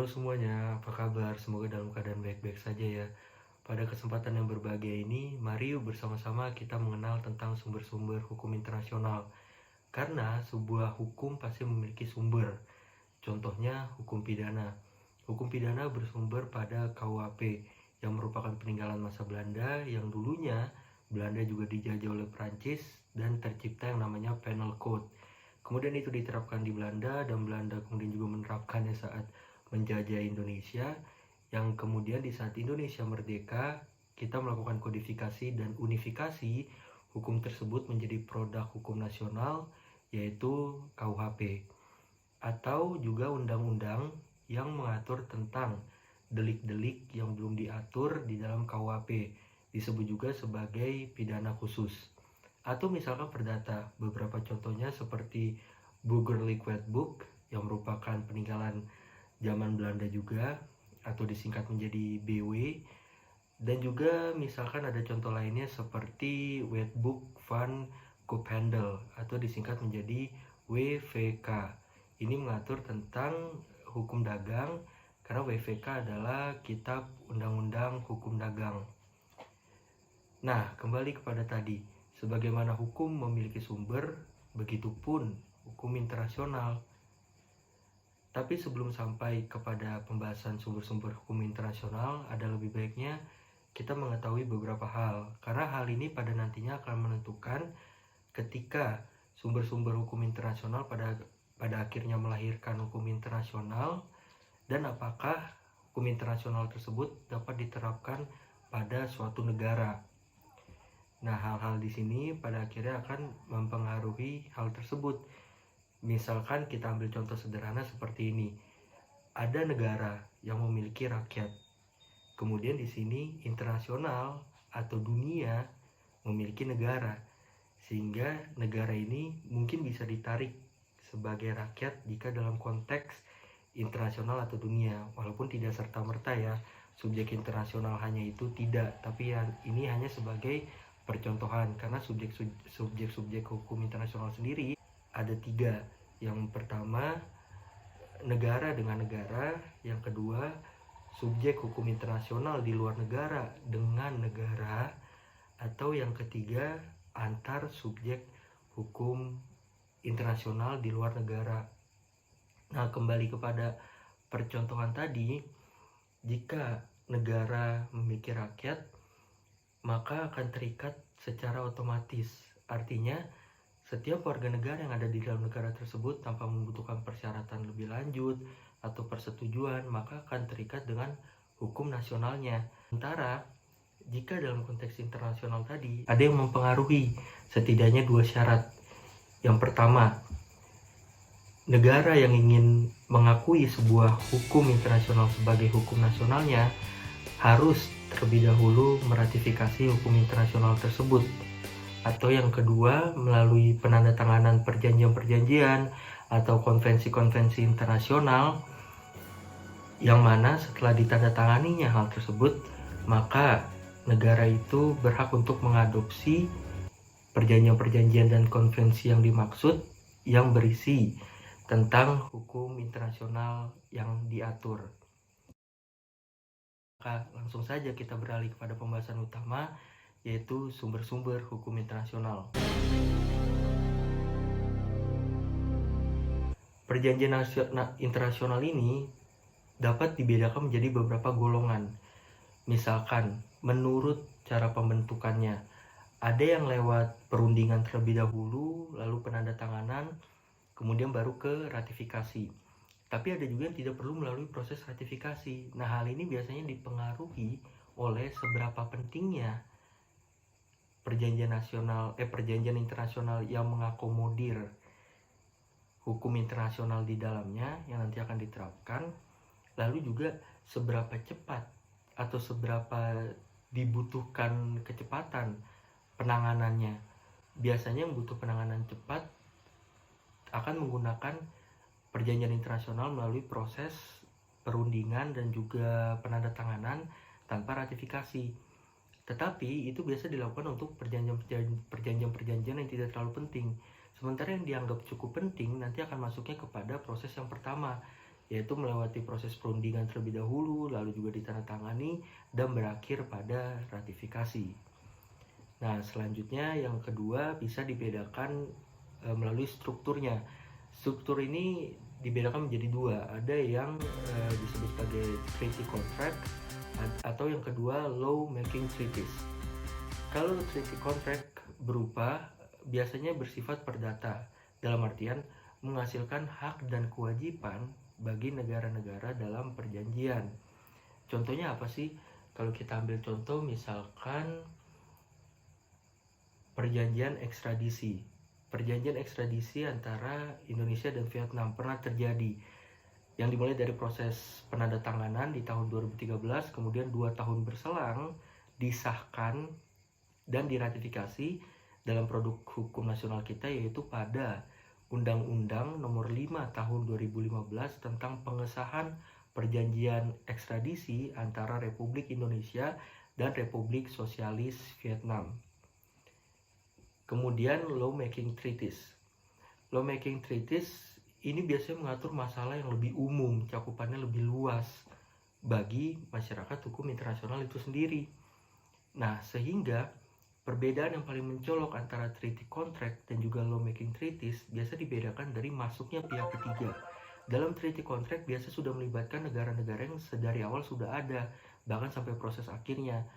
semuanya, apa kabar? Semoga dalam keadaan baik-baik saja ya. Pada kesempatan yang berbahagia ini, mari bersama-sama kita mengenal tentang sumber-sumber hukum internasional. Karena sebuah hukum pasti memiliki sumber. Contohnya hukum pidana. Hukum pidana bersumber pada KUHP yang merupakan peninggalan masa Belanda yang dulunya Belanda juga dijajah oleh Prancis dan tercipta yang namanya Penal Code. Kemudian itu diterapkan di Belanda dan Belanda kemudian juga menerapkannya saat menjajah Indonesia, yang kemudian di saat Indonesia merdeka kita melakukan kodifikasi dan unifikasi hukum tersebut menjadi produk hukum nasional, yaitu KUHP atau juga undang-undang yang mengatur tentang delik-delik yang belum diatur di dalam KUHP, disebut juga sebagai pidana khusus. Atau misalkan perdata, beberapa contohnya seperti Burgerlijk Wetboek yang merupakan peninggalan zaman Belanda juga, atau disingkat menjadi BW. Dan juga misalkan ada contoh lainnya seperti Wetboek van Koophandel atau disingkat menjadi WVK. Ini mengatur tentang hukum dagang, karena WVK adalah Kitab Undang-Undang Hukum Dagang. Nah, kembali kepada tadi, sebagaimana hukum memiliki sumber, begitupun hukum internasional. Tapi sebelum sampai kepada pembahasan sumber-sumber hukum internasional, ada lebih baiknya kita mengetahui beberapa hal, karena hal ini pada nantinya akan menentukan ketika sumber-sumber hukum internasional pada akhirnya melahirkan hukum internasional, dan apakah hukum internasional tersebut dapat diterapkan pada suatu negara. Nah, hal-hal di sini pada akhirnya akan mempengaruhi hal tersebut. Misalkan kita ambil contoh sederhana seperti ini. Ada negara yang memiliki rakyat. Kemudian di sini internasional atau dunia memiliki negara. Sehingga negara ini mungkin bisa ditarik sebagai rakyat jika dalam konteks internasional atau dunia. Walaupun tidak serta-merta ya, subjek internasional hanya itu tidak. Tapi ini hanya sebagai percontohan, karena subjek hukum internasional sendiri ada 3. Yang pertama, negara dengan negara. Yang kedua, subjek hukum internasional di luar negara dengan negara. Atau yang ketiga, antar subjek hukum internasional di luar negara. Nah, kembali kepada percontohan tadi, jika negara memiliki rakyat, maka akan terikat secara otomatis. Artinya, setiap warga negara yang ada di dalam negara tersebut tanpa membutuhkan persyaratan lebih lanjut atau persetujuan, maka akan terikat dengan hukum nasionalnya. Sementara, jika dalam konteks internasional tadi, ada yang mempengaruhi setidaknya 2 syarat. Yang pertama, negara yang ingin mengakui sebuah hukum internasional sebagai hukum nasionalnya harus terlebih dahulu meratifikasi hukum internasional tersebut. Atau yang kedua, melalui penandatanganan perjanjian-perjanjian atau konvensi-konvensi internasional, yang mana setelah ditandatanganinya hal tersebut, maka negara itu berhak untuk mengadopsi perjanjian-perjanjian dan konvensi yang dimaksud, yang berisi tentang hukum internasional yang diatur. Maka langsung saja kita beralih kepada pembahasan utama, yaitu sumber-sumber hukum internasional. Perjanjian internasional ini dapat dibedakan menjadi beberapa golongan. Misalkan, menurut cara pembentukannya, ada yang lewat perundingan terlebih dahulu, lalu penandatanganan, kemudian baru ke ratifikasi. Tapi ada juga yang tidak perlu melalui proses ratifikasi. Nah, hal ini biasanya dipengaruhi oleh seberapa pentingnya perjanjian internasional yang mengakomodir hukum internasional di dalamnya yang nanti akan diterapkan, lalu juga seberapa cepat atau seberapa dibutuhkan kecepatan penanganannya. Biasanya yang butuh penanganan cepat akan menggunakan perjanjian internasional melalui proses perundingan dan juga penandatanganan tanpa ratifikasi. Tetapi itu biasa dilakukan untuk perjanjian-perjanjian yang tidak terlalu penting. Sementara yang dianggap cukup penting nanti akan masuknya kepada proses yang pertama, yaitu melewati proses perundingan terlebih dahulu, lalu juga ditandatangani, dan berakhir pada ratifikasi. Nah, selanjutnya yang kedua bisa dibedakan melalui strukturnya. Struktur ini dibedakan menjadi dua, ada yang disebut sebagai treaty contract, atau yang kedua law making treaties. Kalau treaty contract berupa biasanya bersifat perdata, dalam artian menghasilkan hak dan kewajiban bagi negara-negara dalam perjanjian. Contohnya apa sih? Kalau kita ambil contoh misalkan perjanjian ekstradisi. Perjanjian ekstradisi antara Indonesia dan Vietnam pernah terjadi, yang dimulai dari proses penandatanganan di tahun 2013, kemudian 2 tahun berselang disahkan dan diratifikasi dalam produk hukum nasional kita, yaitu pada Undang-Undang Nomor 5 Tahun 2015 tentang pengesahan perjanjian ekstradisi antara Republik Indonesia dan Republik Sosialis Vietnam. Kemudian lawmaking treaties. Lawmaking treaties ini biasanya mengatur masalah yang lebih umum, cakupannya lebih luas bagi masyarakat hukum internasional itu sendiri. Nah, sehingga perbedaan yang paling mencolok antara treaty contract dan juga lawmaking treaties biasa dibedakan dari masuknya pihak ketiga. Dalam treaty contract biasa sudah melibatkan negara-negara yang sedari awal sudah ada, bahkan sampai proses akhirnya.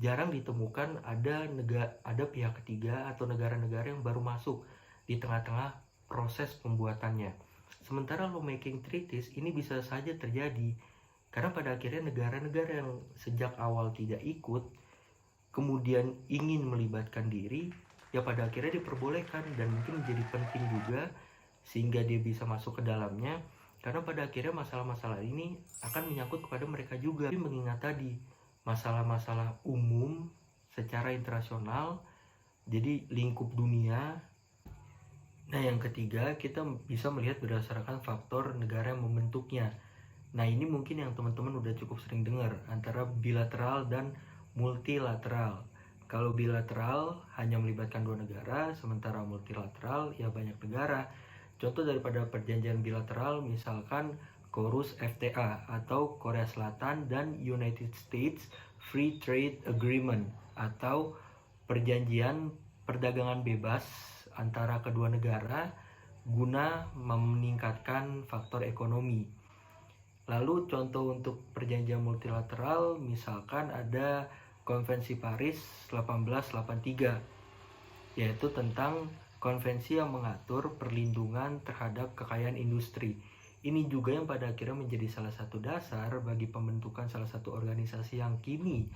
Jarang ditemukan ada pihak ketiga atau negara-negara yang baru masuk di tengah-tengah proses pembuatannya. Sementara lawmaking treaties ini bisa saja terjadi karena pada akhirnya negara-negara yang sejak awal tidak ikut kemudian ingin melibatkan diri, ya pada akhirnya diperbolehkan dan mungkin menjadi penting juga sehingga dia bisa masuk ke dalamnya, karena pada akhirnya masalah-masalah ini akan menyangkut kepada mereka juga. Tapi mengingat tadi masalah-masalah umum secara internasional, jadi lingkup dunia. Nah, yang ketiga kita bisa melihat berdasarkan faktor negara yang membentuknya. Nah, ini mungkin yang teman-teman udah cukup sering dengar, antara bilateral dan multilateral. Kalau bilateral hanya melibatkan 2 negara, sementara multilateral ya banyak negara. Contoh daripada perjanjian bilateral misalkan KORUS FTA atau Korea Selatan dan United States Free Trade Agreement, atau perjanjian perdagangan bebas antara kedua negara guna meningkatkan faktor ekonomi. Lalu contoh untuk perjanjian multilateral misalkan ada Konvensi Paris 1883, yaitu tentang konvensi yang mengatur perlindungan terhadap kekayaan industri. Ini juga yang pada akhirnya menjadi salah satu dasar bagi pembentukan salah satu organisasi yang kini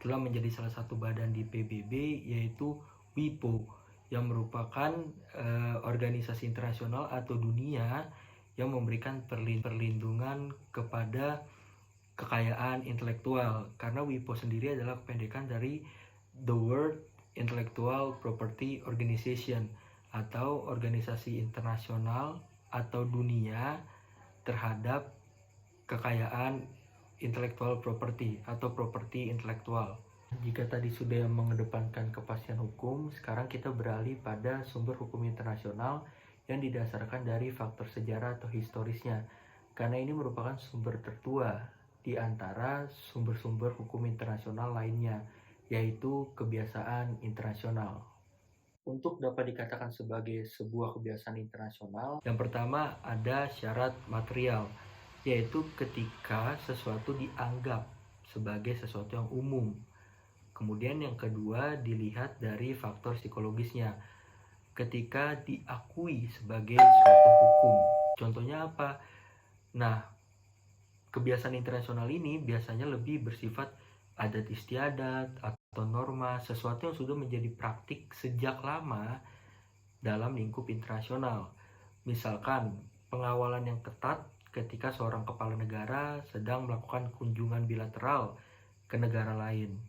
telah menjadi salah satu badan di PBB, yaitu WIPO, yang merupakan organisasi internasional atau dunia yang memberikan perlindungan kepada kekayaan intelektual, karena WIPO sendiri adalah kependekan dari The World Intellectual Property Organization, atau organisasi internasional atau dunia terhadap kekayaan intellectual property atau properti intelektual. Jika tadi sudah mengedepankan kepastian hukum, sekarang kita beralih pada sumber hukum internasional yang didasarkan dari faktor sejarah atau historisnya, karena ini merupakan sumber tertua di antara sumber-sumber hukum internasional lainnya, yaitu kebiasaan internasional. Untuk dapat dikatakan sebagai sebuah kebiasaan internasional, yang pertama ada syarat material, yaitu ketika sesuatu dianggap sebagai sesuatu yang umum. Kemudian yang kedua dilihat dari faktor psikologisnya, ketika diakui sebagai suatu hukum. Contohnya apa? Nah, kebiasaan internasional ini biasanya lebih bersifat adat istiadat atau norma, sesuatu yang sudah menjadi praktik sejak lama dalam lingkup internasional. Misalkan pengawalan yang ketat ketika seorang kepala negara sedang melakukan kunjungan bilateral ke negara lain.